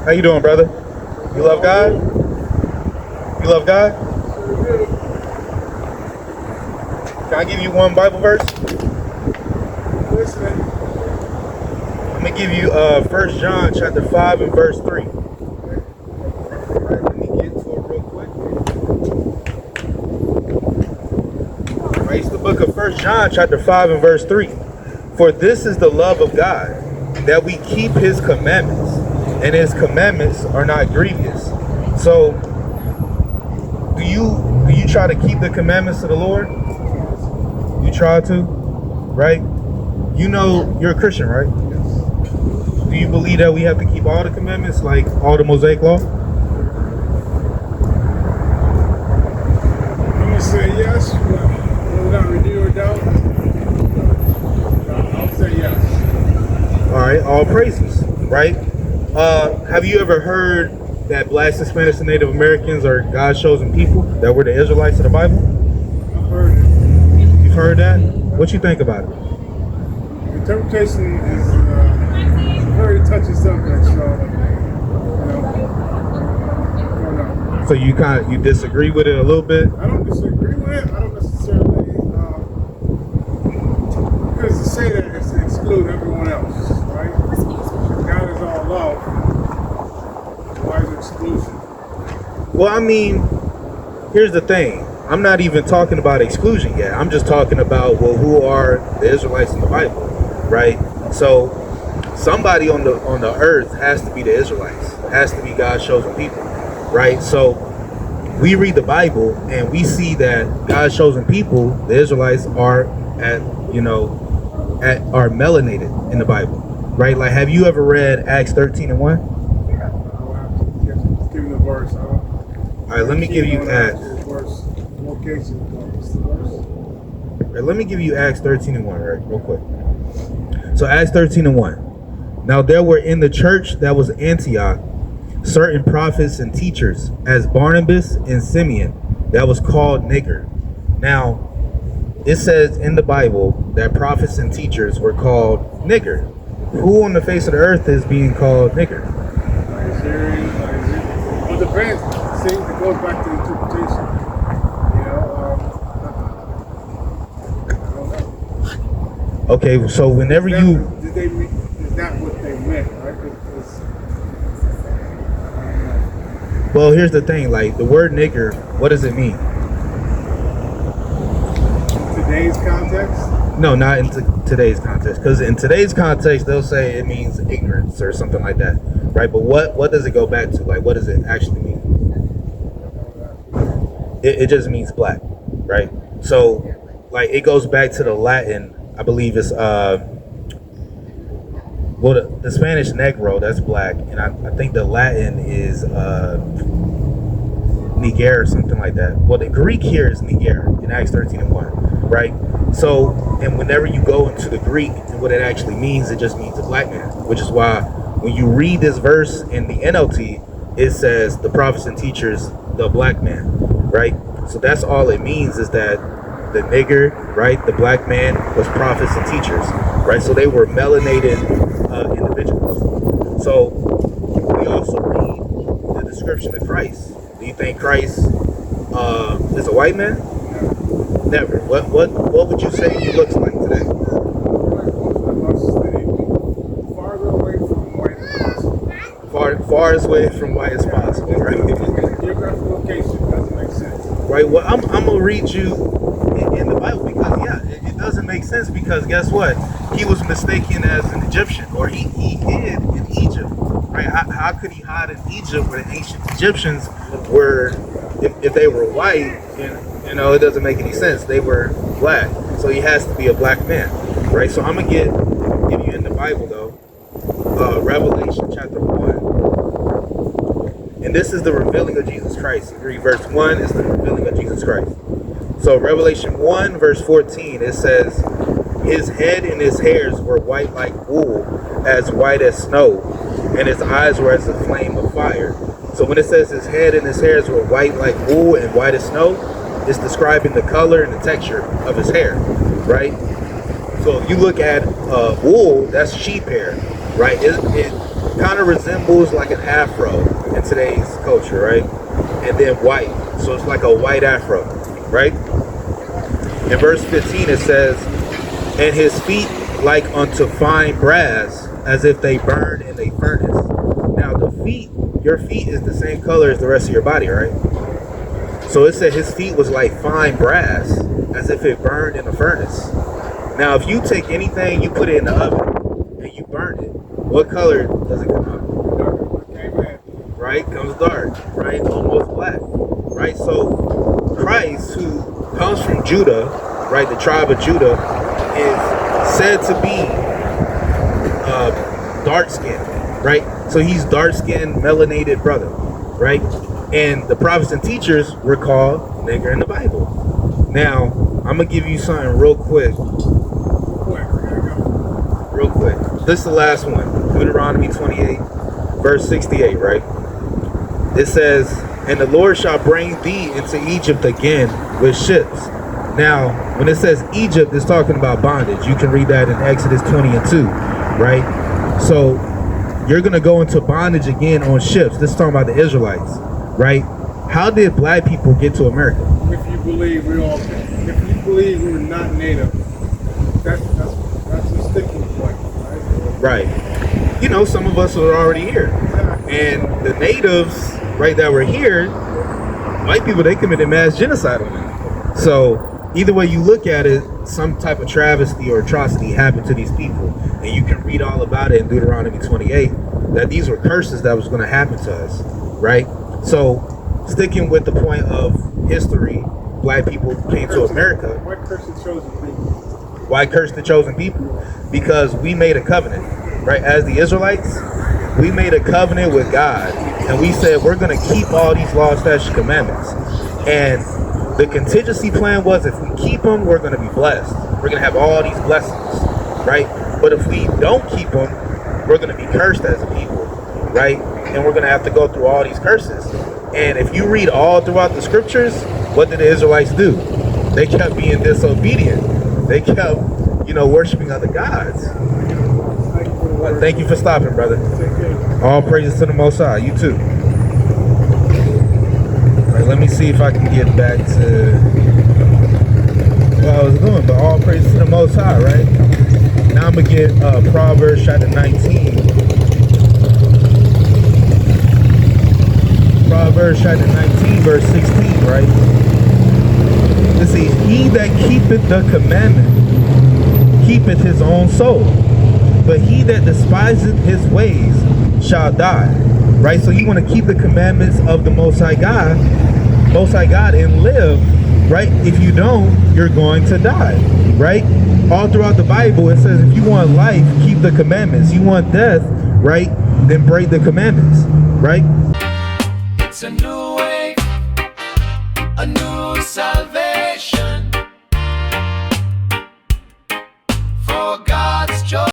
How you doing, brother? You love God? You love God? Can I give you one Bible verse? Listening. I'm gonna give you 1 John chapter 5 and verse 3. All right, let me get to it real quick. All right, it's the book of 1 John chapter 5 and verse 3. For this is the love of God, that we keep his commandments, and his commandments are not grievous. So, do you try to keep the commandments of the Lord? You try to, right? You know you're a Christian, right? Yes. Do you believe that we have to keep all the commandments, like all the Mosaic law? I'm gonna say yes, but without review or doubt, I'll say yes. All right, all praises, right? Have you ever heard that Blacks, Hispanics, and Native Americans are God's chosen people, that we're the Israelites of the Bible? I've heard it. You've heard that? What you think about it? Interpretation is a very touchy subject, so I don't know. So you disagree with it a little bit? I don't disagree with it. I don't necessarily because to say that is to exclude everyone else, right? God is all love. Why is exclusion? Well, I mean, here's the thing. I'm not even talking about exclusion yet. I'm just talking about, well, who are the Israelites in the Bible, right? So somebody on the earth has to be the Israelites, has to be God's chosen people, right? So we read the Bible and we see that God's chosen people, the Israelites, are are melanated in the Bible, right? Like, have you ever read Acts 13 and 1? I'll have to give the verse. All right, let me give you Acts. Let me give you Acts 13 and 1, right, real quick. So Acts 13 and 1. Now there were in the church that was Antioch certain prophets and teachers, as Barnabas and Simeon, that was called Niger. Now, it says in the Bible that prophets and teachers were called Niger. Who on the face of the earth is being called Niger? Well, the depends. See, it goes back to interpretation. I don't know. Okay, so whenever you... Is that what they meant, right? Well, here's the thing, like, the word nigger, what does it mean? Today's context? No, not in today's context. Because in today's context, they'll say it means ignorance or something like that, right? But what does it go back to? Like, what does it actually mean? It just means black, right? So, like, it goes back to the Latin. I believe it's the Spanish negro, that's black, and I think the Latin is niger or something like that. Well, the Greek here is niger in Acts 13 and 1, right? So, and whenever you go into the Greek and what it actually means, it just means a black man, which is why when you read this verse in the NLT, it says the prophets and teachers, the black man, right? So that's all it means, is that the nigger, right, the black man, was prophets and teachers, right? So they were melanated individuals. So we also read the description of Christ. Do you think Christ is a white man? Never. What would you say he looks like today? Farther away from white as possible. Farthest away from white as possible, right? Geographical location doesn't make sense. Right. Well, I'm gonna read you in the Bible, because it doesn't make sense, because guess what? He was mistaken as an Egyptian, or he hid in Egypt, right? How could he hide in Egypt where the ancient Egyptians were, if they were white, it doesn't make any sense. They were black, so he has to be a black man, right? So I'm gonna give you in the Bible though, Revelation chapter 1, and this is the revealing of Jesus Christ. You read verse 1 is the revealing of Jesus Christ. So Revelation 1 verse 14, it says, his head and his hairs were white like wool, as white as snow, and his eyes were as a flame of fire. So when it says his head and his hairs were white like wool and white as snow, it's describing the color and the texture of his hair, right? So if you look at wool, that's sheep hair. right? It kind of resembles like an afro in today's culture, right? And then white, so it's like a white afro, right? In verse 15 it says, and his feet like unto fine brass, as if they burned in a furnace. Now your feet is the same color as the rest of your body, right? So it said his feet was like fine brass, as if it burned in a furnace. Now, if you take anything, you put it in the oven, and you burn it, what color does it come out? Right? Comes dark, right? Almost black, right? So Christ, who comes from Judah, right? The tribe of Judah, is said to be dark-skinned, right? So he's dark-skinned, melanated brother, right? And the prophets and teachers were called nigger in the Bible. Now, I'm going to give you something real quick. Real quick. This is the last one. Deuteronomy 28, verse 68, right? It says, and the Lord shall bring thee into Egypt again with ships. Now, when it says Egypt, it's talking about bondage. You can read that in Exodus 20 and 2, right? So, you're going to go into bondage again on ships. This is talking about the Israelites, right? How did black people get to America? If you believe we're not native, that's a sticking point, right? Right. You know, some of us are already here. And the natives, right, that were here, white people, they committed mass genocide on them. So either way you look at it, some type of travesty or atrocity happened to these people. And you can read all about it in Deuteronomy 28, that these were curses that was going to happen to us, right? So sticking with the point of history, black people came to America. Why curse the chosen people? Why curse the chosen people? Because we made a covenant, right? As the Israelites, we made a covenant with God, and we said we're going to keep all these laws, statutes, commandments. And the contingency plan was if we keep them, we're going to be blessed. We're going to have all these blessings, right? But if we don't keep them, we're going to be cursed as a people, right? And we're going to have to go through all these curses. And if you read all throughout the scriptures, what did the Israelites do? They kept being disobedient. They kept, worshiping other gods. Thank you for stopping, brother. All praises to the Most High. You too. All right, let me see if I can get back to what I was doing. But all praises to the Most High, right? Now I'm going to get Proverbs chapter 19. Proverbs chapter 19, verse 16, right? It says, he that keepeth the commandment keepeth his own soul, but he that despiseth his ways shall die, right? So you want to keep the commandments of the Most High God, and live, right? If you don't, you're going to die, right? All throughout the Bible, it says if you want life, keep the commandments. You want death, right? Then break the commandments, right? It's a new way, a new salvation.